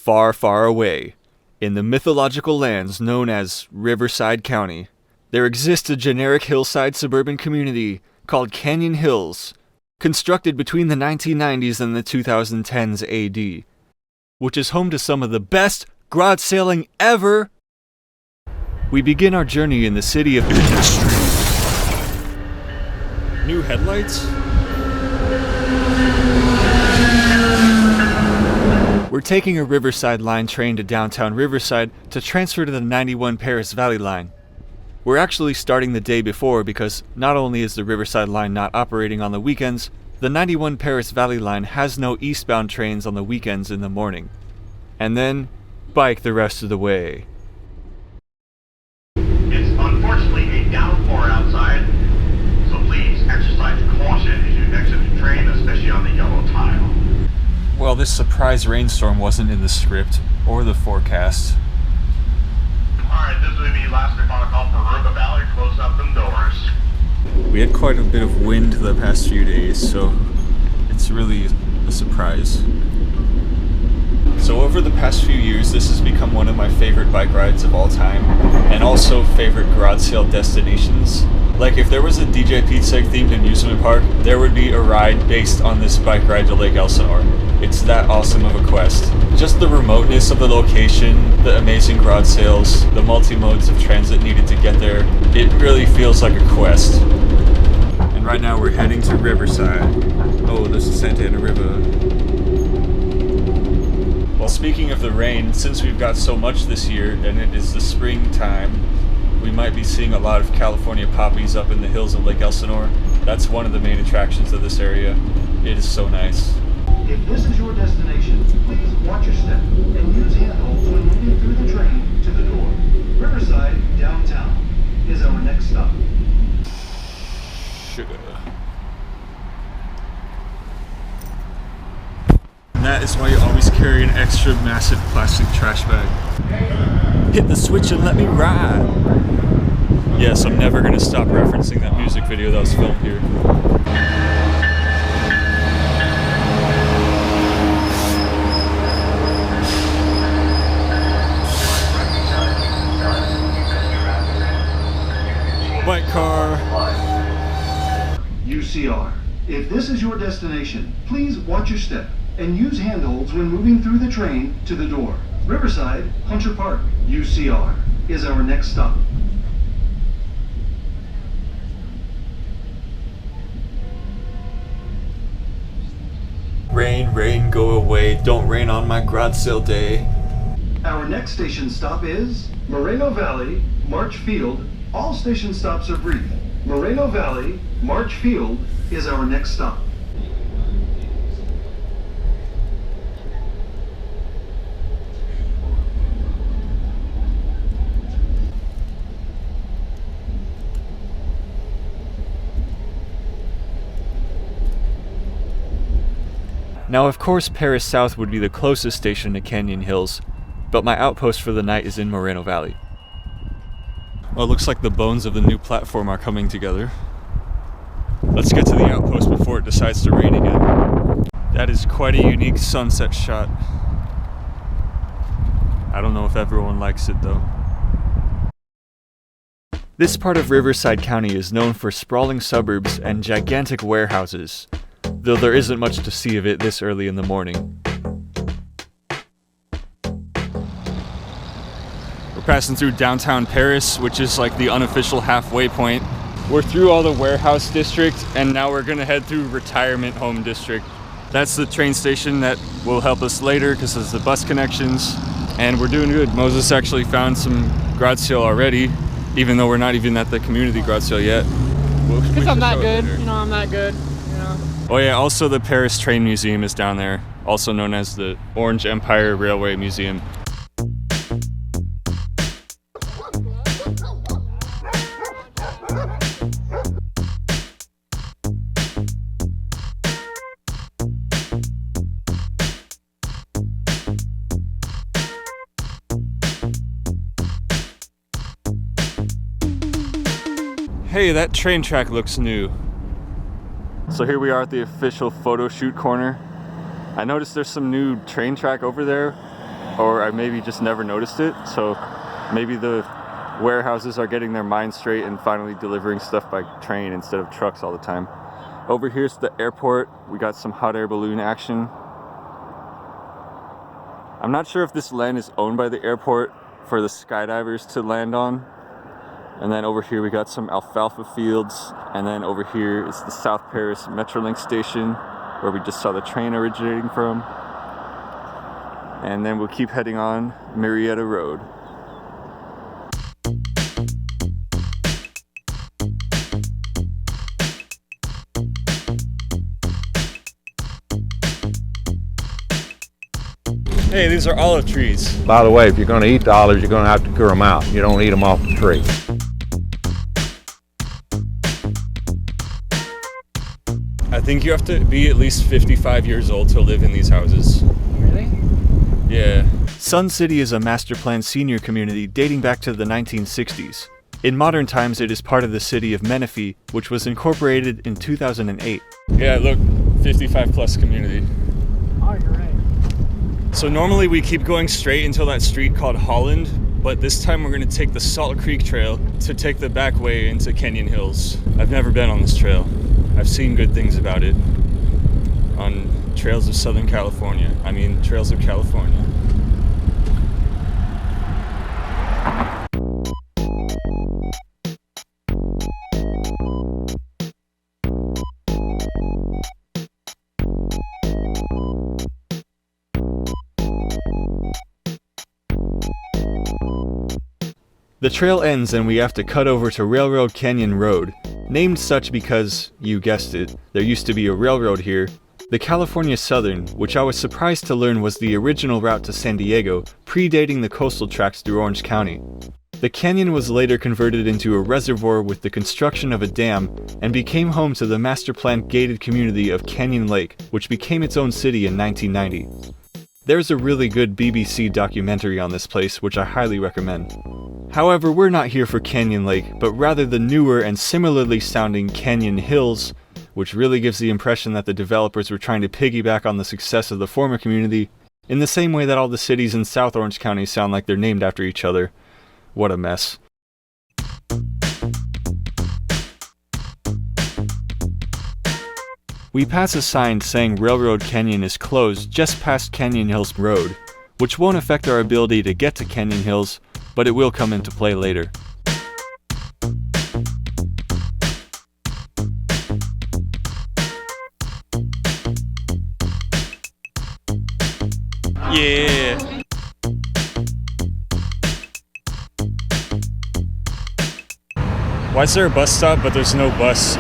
Far, far away, in the mythological lands known as Riverside County, there exists a generic hillside suburban community called Canyon Hills, constructed between the 1990s and the 2010s AD, which is home to some of the best garage sailing ever. We begin our journey in the city of industry. New headlights? We're taking a Riverside line train to downtown Riverside to transfer to the 91 Perris Valley line. We're actually starting the day before because not only is the Riverside line not operating on the weekends, the 91 Perris Valley line has no eastbound trains on the weekends in the morning. And then, bike the rest of the way. It's unfortunately a downpour outside, so please exercise caution as you exit the train, especially on the yellow tile. Well, this surprise rainstorm wasn't in the script or the forecast. Alright, this will be the last protocol for River Valley. Close up them doors. We had quite a bit of wind the past few days, so it's really a surprise. So over the past few years, this has become one of my favorite bike rides of all time, and also favorite garage sale destinations. Like if there was a DJ Petesake themed amusement park, there would be a ride based on this bike ride to Lake Elsinore. It's that awesome of a quest. Just the remoteness of the location, the amazing garage sales, the multi-modes of transit needed to get there, it really feels like a quest. And right now we're heading to Riverside. Oh, this is Santa Ana River. Well, speaking of the rain, since we've got so much this year and it is the springtime, we might be seeing a lot of California poppies up in the hills of Lake Elsinore. That's one of the main attractions of this area. It is so nice. If this is your destination, please watch your step and use handholds when moving through the train to the door. Riverside, downtown, is our next stop. Sugar. And that is why you always carry an extra massive plastic trash bag. Hit the switch and let me ride. Yes, I'm never going to stop referencing that music video that was filmed here. Bike car. UCR. If this is your destination, please watch your step and use handholds when moving through the train to the door. Riverside, Hunter Park, UCR, is our next stop. Rain, rain, go away. Don't rain on my garage sale day. Our next station stop is Moreno Valley, March Field. All station stops are brief. Moreno Valley, March Field is our next stop. Now, of course, Perris South would be the closest station to Canyon Hills, but my outpost for the night is in Moreno Valley. Well, it looks like the bones of the new platform are coming together. Let's get to the outpost before it decides to rain again. That is quite a unique sunset shot. I don't know if everyone likes it though. This part of Riverside County is known for sprawling suburbs and gigantic warehouses, though there isn't much to see of it this early in the morning. We're passing through Downtown Perris, which is like the unofficial halfway point. We're through all the warehouse district, and now we're gonna head through Retirement Home District. That's the train station that will help us later because there's the bus connections, and we're doing good. Moses actually found some garage sale already, even though we're not even at the community garage sale yet. Because I'm that good, I'm that good, Oh yeah, also the Perris Train Museum is down there, also known as the Orange Empire Railway Museum. Hey, that train track looks new. So here we are at the official photo shoot corner. I noticed there's some new train track over there, or I maybe just never noticed it. So maybe the warehouses are getting their minds straight and finally delivering stuff by train instead of trucks all the time. Over here's the airport. We got some hot air balloon action. I'm not sure if this land is owned by the airport for the skydivers to land on. And then over here we got some alfalfa fields. And then over here is the South Perris Metrolink station, where we just saw the train originating from. And then we'll keep heading on Marietta Road. Hey, these are olive trees. By the way, if you're going to eat the olives, you're going to have to cure them out. You don't eat them off the tree. I think you have to be at least 55 years old to live in these houses. Really? Yeah. Sun City is a master plan senior community dating back to the 1960s. In modern times, it is part of the city of Menifee, which was incorporated in 2008. Yeah, look, 55 plus community. Oh, you're right. So normally we keep going straight until that street called Holland, but this time we're going to take the Salt Creek Trail to take the back way into Canyon Hills. I've never been on this trail. I've seen good things about it on Trails of Southern California. I mean, Trails of California. The trail ends and we have to cut over to Railroad Canyon Road, named such because, you guessed it, there used to be a railroad here. The California Southern, which I was surprised to learn was the original route to San Diego, predating the coastal tracks through Orange County. The canyon was later converted into a reservoir with the construction of a dam and became home to the master planned gated community of Canyon Lake, which became its own city in 1990. There's a really good BBC documentary on this place, which I highly recommend. However, we're not here for Canyon Lake, but rather the newer and similarly sounding Canyon Hills, which really gives the impression that the developers were trying to piggyback on the success of the former community, in the same way that all the cities in South Orange County sound like they're named after each other. What a mess. We pass a sign saying Railroad Canyon is closed just past Canyon Hills Road, which won't affect our ability to get to Canyon Hills, but it will come into play later. Yeah! Why is there a bus stop but there's no bus?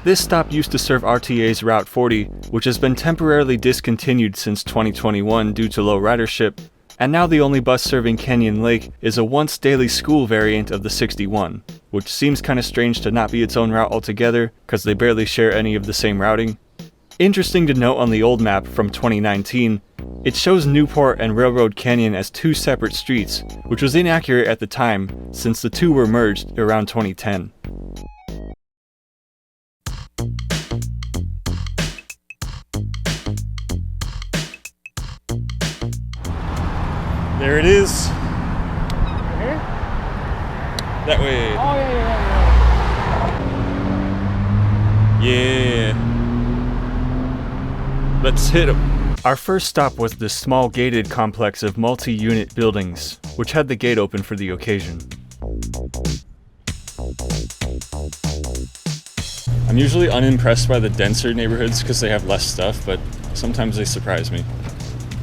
This stop used to serve RTA's Route 40, which has been temporarily discontinued since 2021 due to low ridership, and now the only bus serving Canyon Lake is a once daily school variant of the 61, which seems kinda strange to not be its own route altogether, cause they barely share any of the same routing. Interesting to note on the old map from 2019, it shows Newport and Railroad Canyon as two separate streets, which was inaccurate at the time, since the two were merged around 2010. There it is. Here? That way. Oh, Yeah. Let's hit 'em. Our first stop was this small gated complex of multi-unit buildings, which had the gate open for the occasion. I'm usually unimpressed by the denser neighborhoods because they have less stuff, but sometimes they surprise me.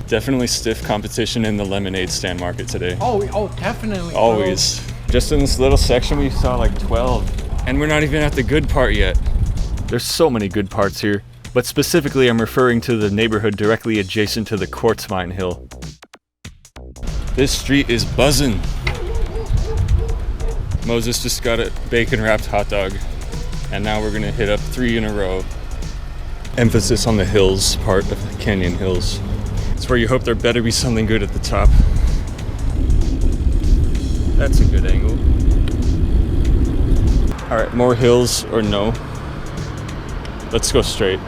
Definitely stiff competition in the lemonade stand market today. Oh, definitely. Always. Just in this little section we saw like 12. And we're not even at the good part yet. There's so many good parts here, but specifically I'm referring to the neighborhood directly adjacent to the quartz mine hill. This street is buzzing. Moses just got a bacon wrapped hot dog. And now we're gonna hit up 3 in a row. Emphasis on the hills part of the Canyon Hills. It's where you hope there better be something good at the top. That's a good angle. Alright, more hills or no? Let's go straight.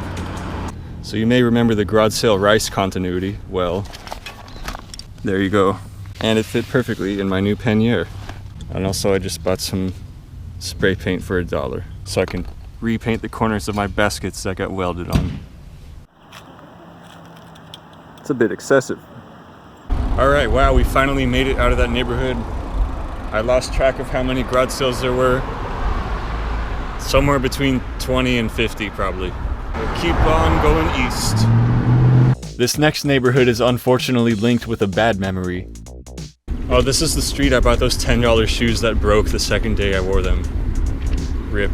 So you may remember the garage sale rice continuity. Well, There you go. And it fit perfectly in my new pannier. And also I just bought some spray paint for $1 so I can repaint the corners of my baskets that got welded on. It's a bit excessive. Alright, wow, we finally made it out of that neighborhood. I lost track of how many garage sales there were. Somewhere between 20 and 50 probably. We'll keep on going east. This next neighborhood is unfortunately linked with a bad memory. Oh, this is the street I bought those $10 shoes that broke the second day I wore them. RIP.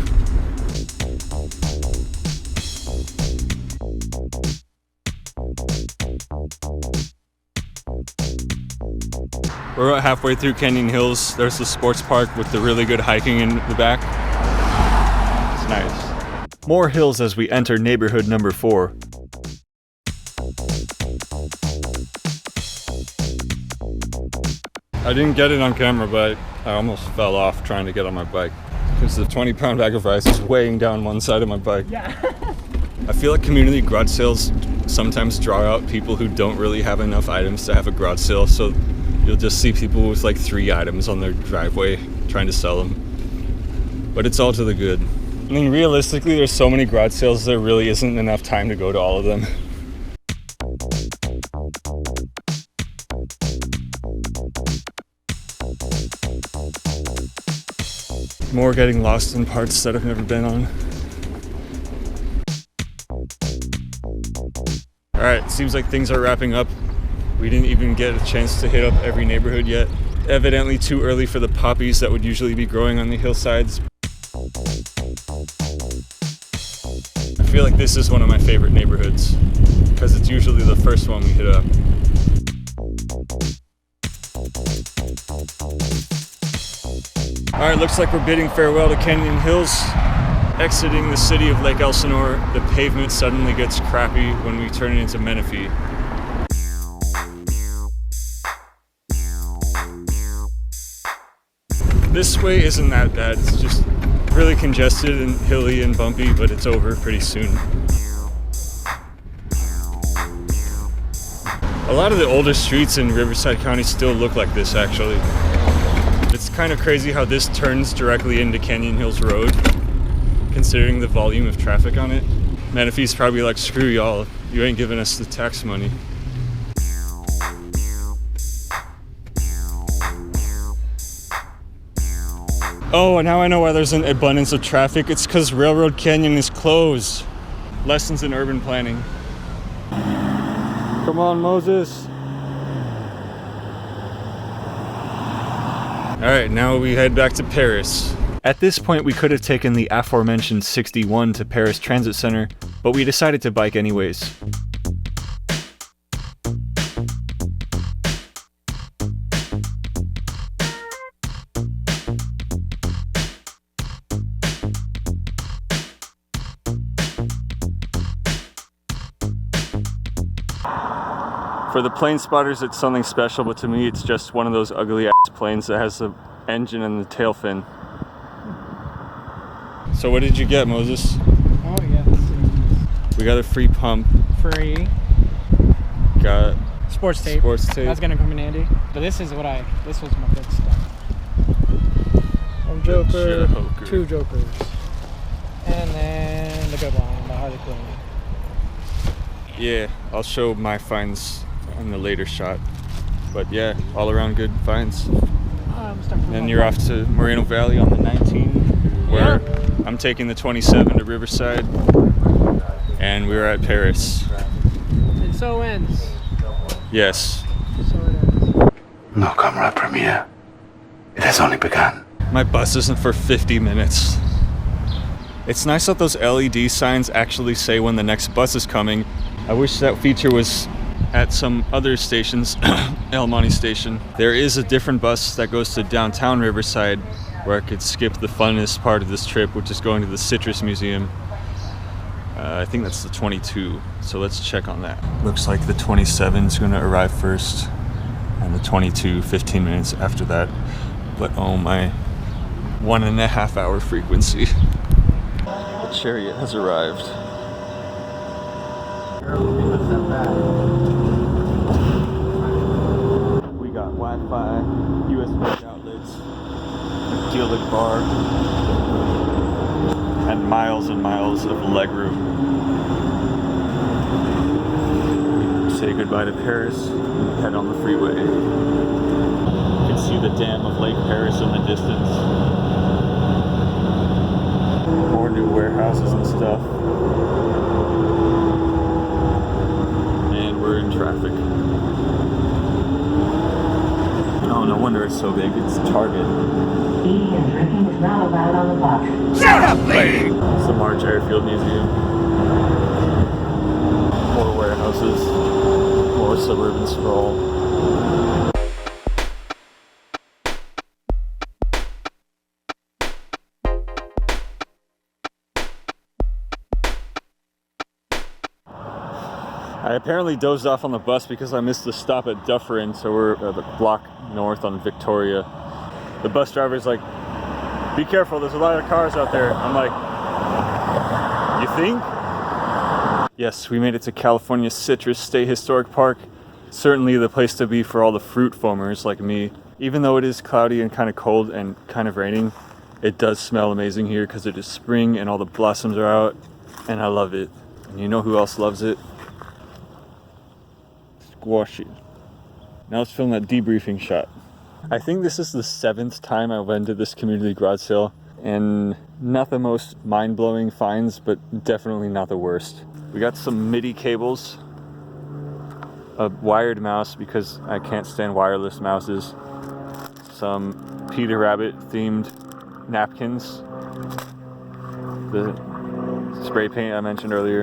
We're about halfway through Canyon Hills. There's the sports park with the really good hiking in the back. It's nice. More hills as we enter neighborhood number 4. I didn't get it on camera, but I almost fell off trying to get on my bike because the 20-pound bag of rice is weighing down one side of my bike. Yeah. I feel like community garage sales sometimes draw out people who don't really have enough items to have a garage sale, so you'll just see people with like 3 items on their driveway trying to sell them. But it's all to the good. I mean, realistically, there's so many garage sales, there really isn't enough time to go to all of them. More getting lost in parts that I've never been on. Alright, seems like things are wrapping up. We didn't even get a chance to hit up every neighborhood yet. Evidently too early for the poppies that would usually be growing on the hillsides. I feel like this is one of my favorite neighborhoods because it's usually the first one we hit up. Alright, looks like we're bidding farewell to Canyon Hills. Exiting the city of Lake Elsinore, the pavement suddenly gets crappy when we turn it into Menifee. This way isn't that bad, it's just really congested and hilly and bumpy, but it's over pretty soon. A lot of the older streets in Riverside County still look like this actually. It's kind of crazy how this turns directly into Canyon Hills Road, considering the volume of traffic on it. Menifee's probably like, screw y'all, you ain't giving us the tax money. Oh, and now I know why there's an abundance of traffic. It's because Railroad Canyon is closed. Lessons in urban planning. Come on, Moses. Alright, now we head back to Perris. At this point, we could have taken the aforementioned 61 to Perris Transit Center, but we decided to bike anyways. For the plane spotters, it's something special, but to me, it's just one of those ugly ass planes that has the engine and the tail fin. So what did you get, Moses? Oh, yeah. We got a free pump. Free. Got Sports tape. Sports tape. That's gonna come in handy. But this was my good stuff. One Joker, Joker. 2 Jokers. And then the good one, the Harley Quinn. Yeah, I'll show my finds on the later shot. But yeah, all around good finds. Then you're off to Moreno Valley on the 19, where I'm taking the 27 to Riverside, and we're at Perris. And so ends. Yes. So it ends. No, Comrade Premier. It has only begun. My bus isn't for 50 minutes. It's nice that those LED signs actually say when the next bus is coming. I wish that feature was at some other stations. El Monte Station. There is a different bus that goes to downtown Riverside where I could skip the funnest part of this trip, which is going to the Citrus Museum. I think that's the 22, so let's check on that. Looks like the 27 is going to arrive first, and the 22 15 minutes after that. But oh my, 1.5 hour frequency. The chariot has arrived. hi-fi USB outlets, a gilded bar, and miles of legroom. Say goodbye to Paris, head on the freeway. You can see the dam of Lake Paris in the distance. More new warehouses and stuff. And we're in traffic. Oh, no wonder it's so big. It's Target. Eating and drinking is not allowed on the bus. Shut up, lady! It's the March Airfield Museum. More warehouses. More suburban sprawl. I apparently dozed off on the bus because I missed the stop at Dufferin, so we're a block north on Victoria. The bus driver's like, be careful, there's a lot of cars out there. I'm like, you think? Yes, we made it to California Citrus State Historic Park. Certainly the place to be for all the fruit foamers like me. Even though it is cloudy and kind of cold and kind of raining, it does smell amazing here because it is spring and all the blossoms are out, and I love it. And you know who else loves it? Squashy. Now let's film that debriefing shot. I think this is the 7th time I went to this community garage sale, and not the most mind-blowing finds, but definitely not the worst. We got some MIDI cables, a wired mouse because I can't stand wireless mouses, some Peter Rabbit themed napkins, the spray paint I mentioned earlier,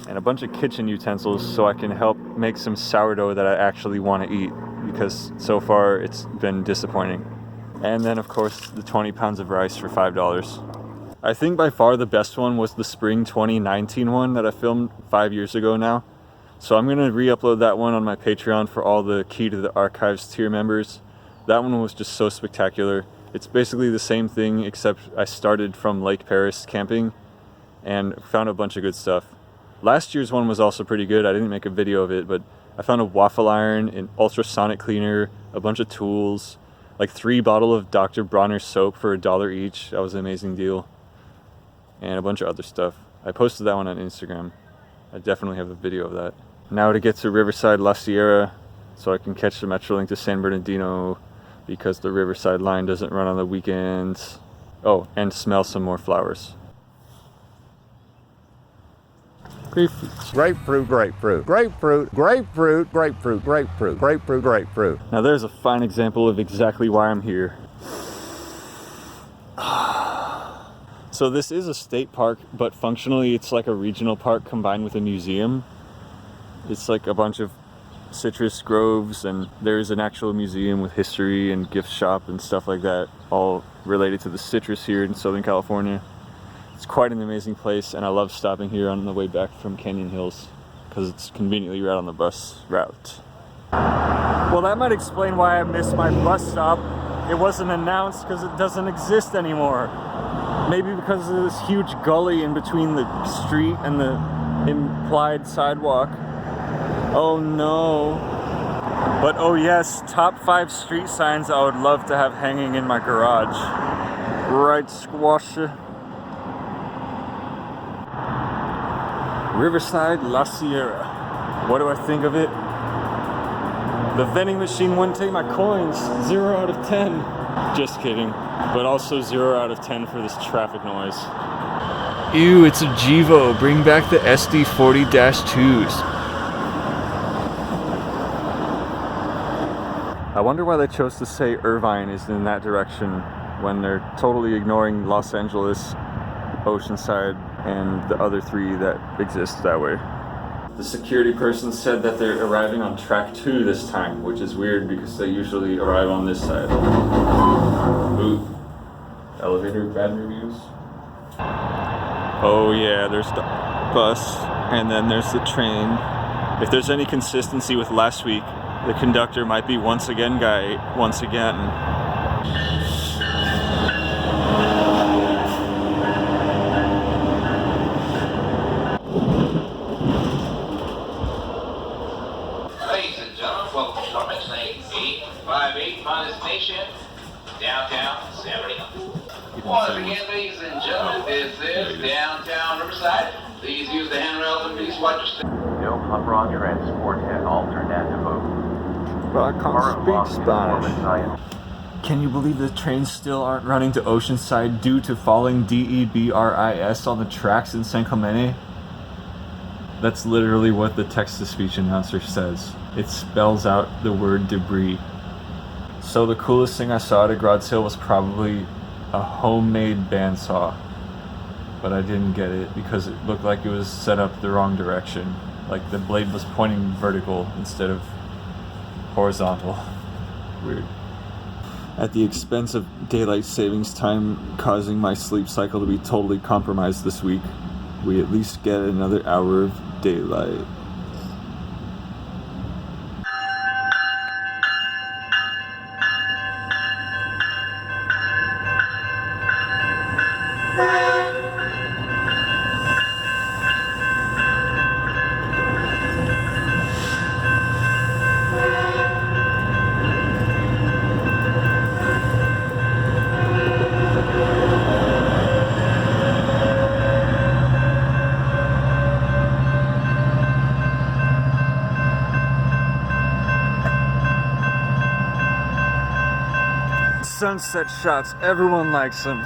and a bunch of kitchen utensils so I can help make some sourdough that I actually want to eat, because so far it's been disappointing. And then of course the 20 pounds of rice for $5. I think by far the best one was the spring 2019 one that I filmed 5 years ago now. So I'm going to re-upload that one on my Patreon for all the Key to the Archives tier members. That one was just so spectacular. It's basically the same thing, except I started from Lake Paris camping and found a bunch of good stuff. Last year's one was also pretty good. I didn't make a video of it, but I found a waffle iron, an ultrasonic cleaner, a bunch of tools, like 3 bottles of Dr. Bronner's soap for $1 each. That was an amazing deal. And a bunch of other stuff. I posted that one on Instagram. I definitely have a video of that. Now to get to Riverside, La Sierra, so I can catch the Metrolink to San Bernardino, because the Riverside line doesn't run on the weekends. Oh, and smell some more flowers. Grapefruit. Grapefruit, grapefruit, grapefruit, grapefruit, grapefruit, grapefruit, grapefruit, grapefruit. Now there's a fine example of exactly why I'm here. So this is a state park, but functionally it's like a regional park combined with a museum. It's like a bunch of citrus groves, and there's an actual museum with history and gift shop and stuff like that, all related to the citrus here in Southern California. It's quite an amazing place, and I love stopping here on the way back from Canyon Hills because it's conveniently right on the bus route. Well, that might explain why I missed my bus stop. It wasn't announced because it doesn't exist anymore. Maybe because of this huge gully in between the street and the implied sidewalk. Oh no. But oh yes, top 5 street signs I would love to have hanging in my garage. Right, Squashy. Riverside, La Sierra. What do I think of it? The vending machine wouldn't take my coins. 0 out of 10. Just kidding. But also 0 out of 10 for this traffic noise. Ew, it's a Jevo. Bring back the SD40-2s. I wonder why they chose to say Irvine is in that direction when they're totally ignoring Los Angeles, Oceanside, and the other 3 that exist that way. The security person said that they're arriving on track 2 this time, which is weird because they usually arrive on this side. Ooh. Elevator bad reviews. Oh yeah, there's the bus, and then there's the train. If there's any consistency with last week, the conductor might be once again guy once again. Ladies and gentlemen, welcome to our next name. 858, final destination, Downtown 70. Once again, ladies and gentlemen, this is Downtown Riverside. Please use the handrails and please watch your step. No Humron transport at Alternativo. But I can't speak Spanish. Can you believe the trains still aren't running to Oceanside due to falling DEBRIS on the tracks in San Clemente? That's literally what the text-to-speech announcer says. It spells out the word debris. So the coolest thing I saw at Grod's Hill was probably a homemade bandsaw. But I didn't get it because it looked like it was set up the wrong direction. Like the blade was pointing vertical instead of horizontal. Weird. At the expense of daylight savings time causing my sleep cycle to be totally compromised this week, we at least get another hour of daylight. Sunset shots, everyone likes them.